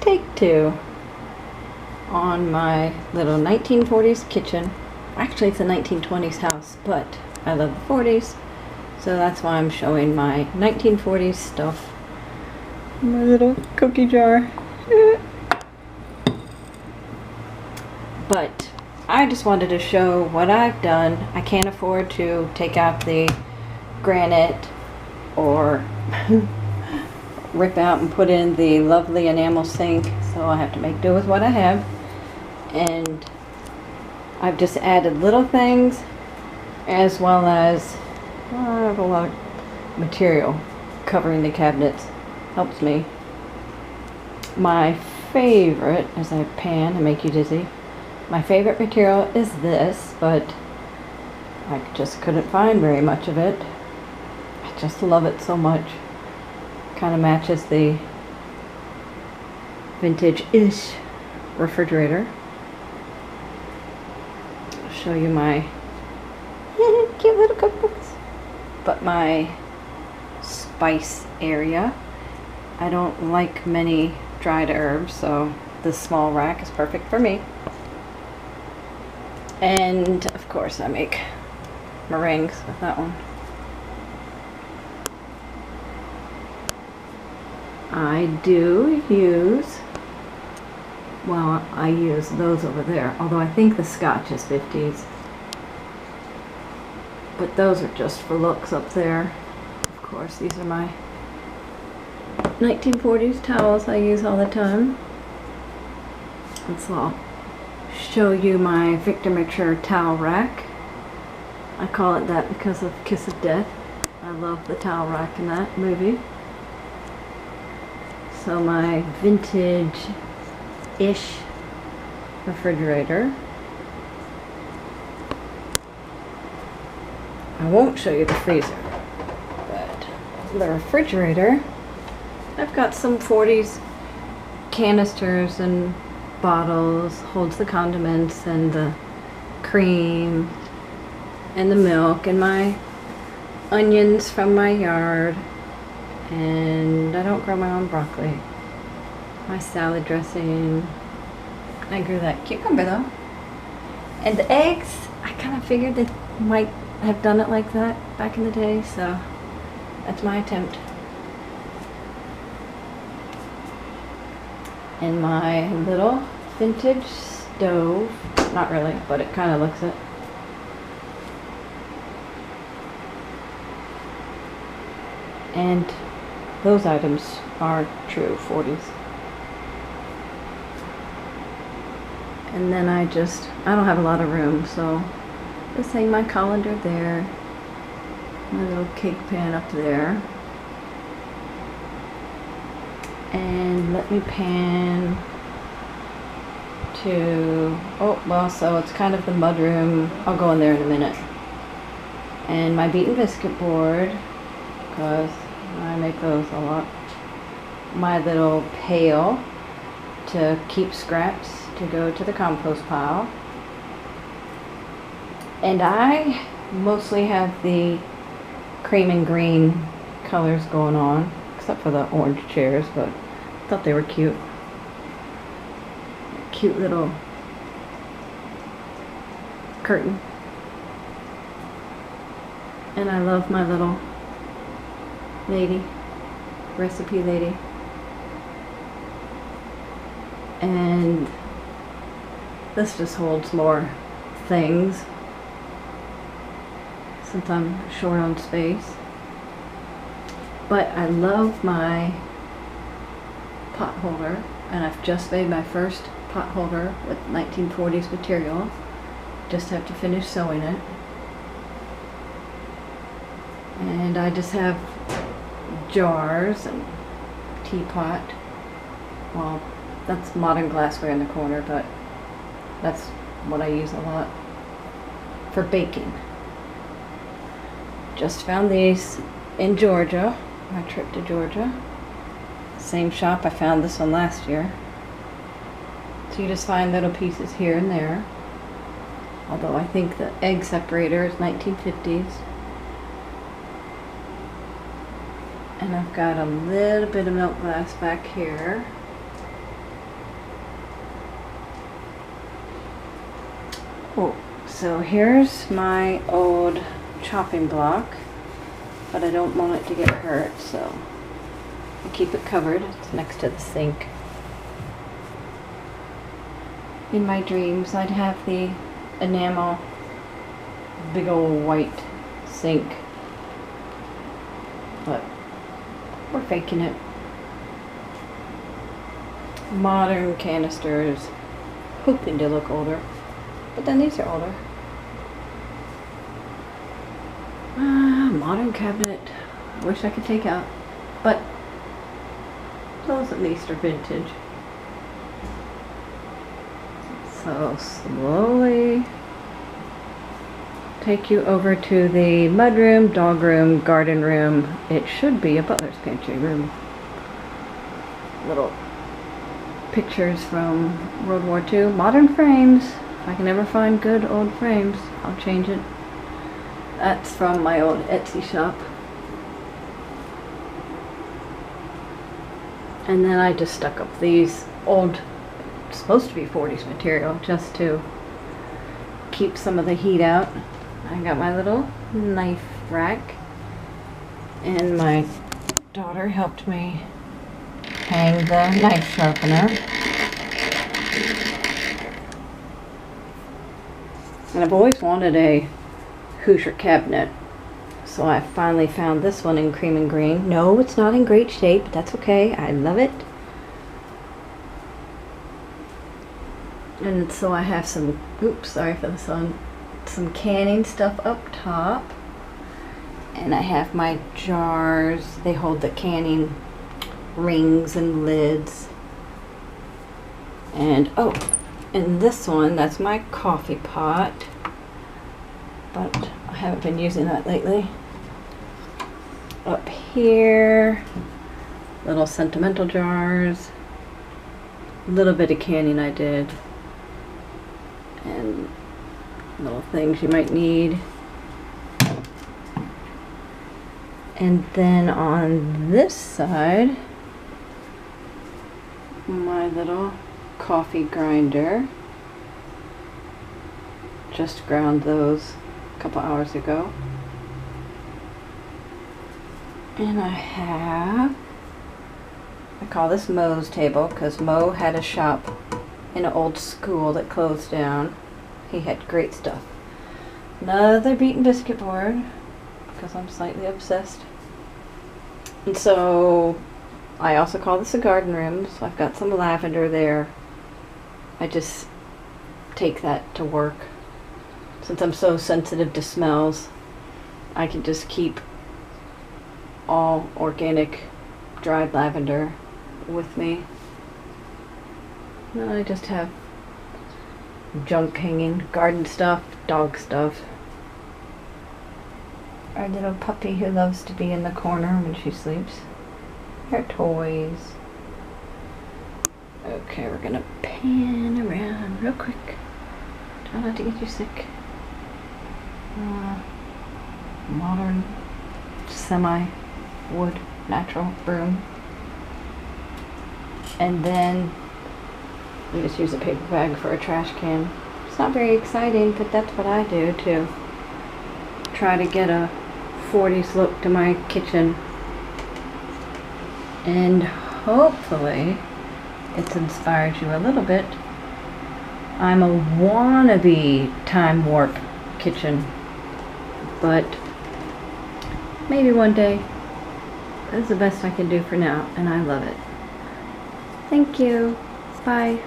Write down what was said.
take two on my little 1940s kitchen. Actually, it's a 1920s house, but I love the 40s, so that's why I'm showing my 1940s stuff. My little cookie jar. But I just wanted to show what I've done. I can't afford to take out the granite or rip out and put in the lovely enamel sink, so I have to make do with what I have. And I've just added little things, as well as I have a lot of material covering the cabinets. Helps me. My favorite, as I pan and make you dizzy, my favorite material is this, but I just couldn't find very much of it. I just love it so much. Kind of matches the vintage-ish refrigerator. I'll show you my cute little cookbooks. But my spice area, I don't like many dried herbs, so this small rack is perfect for me. And of course I make meringues with that one. I do use, well, I use those over there, although I think the Scotch is 50s. But those are just for looks up there. Of course, these are my 1940s towels I use all the time. And so I'll show you my Victor Mature towel rack. I call it that because of Kiss of Death. I love the towel rack in that movie. So my vintage-ish refrigerator. I won't show you the freezer, but the refrigerator, I've got some 40s canisters and bottles, holds the condiments and the cream and the milk and my onions from my yard. And I don't grow my own broccoli. My salad dressing, I grew that cucumber though. And the eggs, I kind of figured they might have done it like that back in the day, so that's my attempt. And my little vintage stove, not really, but it kind of looks it. And those items are true 40s. And then I don't have a lot of room, so just hang my colander there, my little cake pan up there. And let me pan to, oh, well, so it's kind of the mudroom. I'll go in there in a minute. And my beaten biscuit board, because I make those a lot. My little pail to keep scraps to go to the compost pile. And I mostly have the cream and green colors going on, except for the orange chairs, but I thought they were cute. Cute little curtain. And I love my little lady, recipe lady. And this just holds more things since I'm short on space. But I love my pot holder, and I've just made my first pot holder with 1940s material. Just have to finish sewing it. And I just have jars and teapot. Well, that's modern glassware in the corner, but that's what I use a lot for baking. Just found these in Georgia, my trip to Georgia. Same shop, I found this one last year. So you just find little pieces here and there. Although I think the egg separator is 1950s. And I've got a little bit of milk glass back here. Oh, so here's my old chopping block, but I don't want it to get hurt, so I keep it covered. It's next to the sink. In my dreams, I'd have the enamel, big old white sink, but we're faking it. Modern canisters, hoping to look older, but then these are older. Modern cabinet, wish I could take out, but those at least are vintage. So slowly take you over to the mudroom, dog room, garden room. It should be a butler's pantry room. Little pictures from World War II. Modern frames. If I can ever find good old frames, I'll change it. That's from my old Etsy shop. And then I just stuck up these old, supposed to be 40s material, just to keep some of the heat out. I got my little knife rack, and my daughter helped me hang the knife sharpener. And I've always wanted a Hoosier cabinet, so I finally found this one in cream and green. No, it's not in great shape, but that's okay. I love it. And so I have some, oops, sorry for the sun, some canning stuff up top. And I have my jars. They hold the canning rings and lids. And oh, and this one, that's my coffee pot. But I haven't been using that lately. Up here, little sentimental jars. A little bit of canning I did. And little things you might need. And then on this side, my little coffee grinder. Just ground those a couple hours ago. And I call this Mo's table because Mo had a shop in an old school that closed down. He had great stuff. Another beaten biscuit board because I'm slightly obsessed. And so I also call this a garden room. So I've got some lavender there. I just take that to work. Since I'm so sensitive to smells, I can just keep all organic dried lavender with me. And I just have junk hanging, garden stuff, dog stuff. Our little puppy who loves to be in the corner when she sleeps. Her toys. Okay, we're gonna pan around real quick. Try not to get you sick. Modern semi-wood natural broom. And then we just use a paper bag for a trash can. It's not very exciting, but that's what I do to try to get a 40s look to my kitchen. And hopefully it's inspired you a little bit. I'm a wannabe time warp kitchen, but maybe one day. This is the best I can do for now, and I love it. Thank you. Bye.